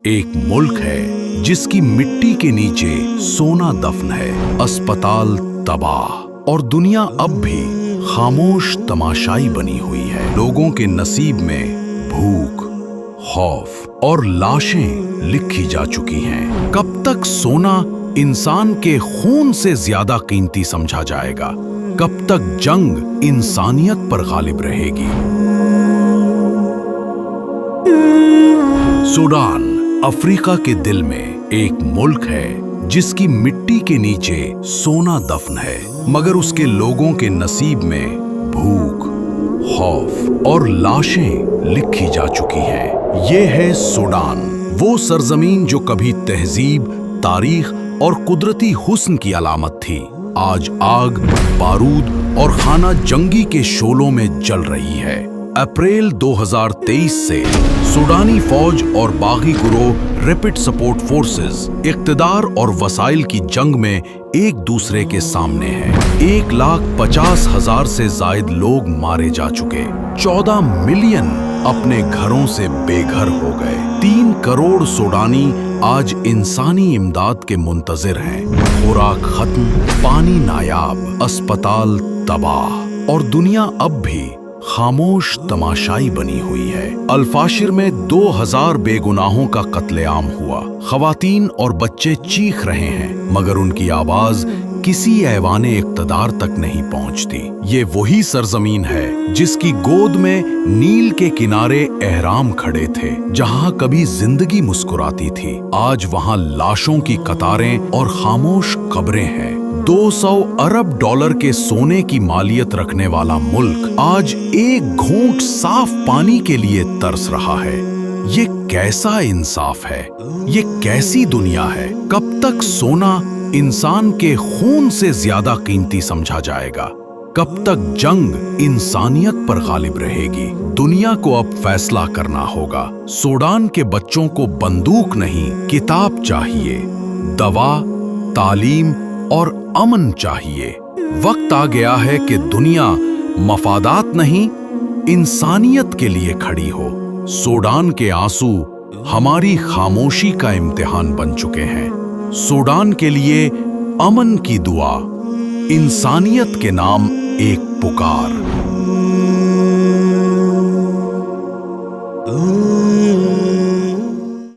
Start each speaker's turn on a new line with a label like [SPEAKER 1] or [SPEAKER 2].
[SPEAKER 1] ایک ملک ہے جس کی مٹی کے نیچے سونا دفن ہے، اسپتال تباہ اور دنیا اب بھی خاموش تماشائی بنی ہوئی ہے۔ لوگوں کے نصیب میں بھوک، خوف اور لاشیں لکھی جا چکی ہیں۔ کب تک سونا انسان کے خون سے زیادہ قیمتی سمجھا جائے گا؟ کب تک جنگ انسانیت پر غالب رہے گی؟ سوڈان افریقہ کے دل میں ایک ملک ہے جس کی مٹی کے نیچے سونا دفن ہے، مگر اس کے لوگوں کے نصیب میں بھوک، خوف اور لاشیں لکھی جا چکی ہیں۔ یہ ہے سوڈان، وہ سرزمین جو کبھی تہذیب، تاریخ اور قدرتی حسن کی علامت تھی، آج آگ، بارود اور خانہ جنگی کے شعلوں میں جل رہی ہے۔ اپریل 2023 سے سوڈانی فوج اور باغی گروہ ریپڈ سپورٹ فورسز اقتدار اور وسائل کی جنگ میں ایک دوسرے کے سامنے ہیں۔ 1,50,000 سے زائد لوگ مارے جا چکے، 14 ملین اپنے گھروں سے بے گھر ہو گئے، 3 کروڑ سوڈانی آج انسانی امداد کے منتظر ہیں۔ خوراک ختم، پانی نایاب، اسپتال تباہ اور دنیا اب بھی خاموش تماشائی بنی ہوئی ہے۔ الفاشر میں 2000 بے گناہوں کا قتل عام ہوا، خواتین اور بچے چیخ رہے ہیں، مگر ان کی آواز کسی ایوان اقتدار تک نہیں پہنچتی۔ یہ وہی سرزمین ہے جس کی گود میں نیل کے کنارے اہرام کھڑے تھے، جہاں کبھی زندگی مسکراتی تھی۔ آج وہاں لاشوں کی قطاریں اور خاموش قبریں ہیں۔ 200 ارب ڈالر کے سونے کی مالیت رکھنے والا ملک آج ایک گھونٹ صاف پانی کے لیے ترس رہا ہے۔ یہ کیسا انصاف ہے؟ یہ کیسی دنیا ہے؟ کب تک سونا انسان کے خون سے زیادہ قیمتی سمجھا جائے گا؟ کب تک جنگ انسانیت پر غالب رہے گی؟ دنیا کو اب فیصلہ کرنا ہوگا۔ سوڈان کے بچوں کو بندوق نہیں، کتاب چاہیے، دوا، تعلیم اور امن چاہیے۔ وقت آ گیا ہے کہ دنیا مفادات نہیں، انسانیت کے لیے کھڑی ہو۔ سوڈان کے آنسو ہماری خاموشی کا امتحان بن چکے ہیں۔ سوڈان کے لیے امن کی دعا، انسانیت کے نام ایک پکار۔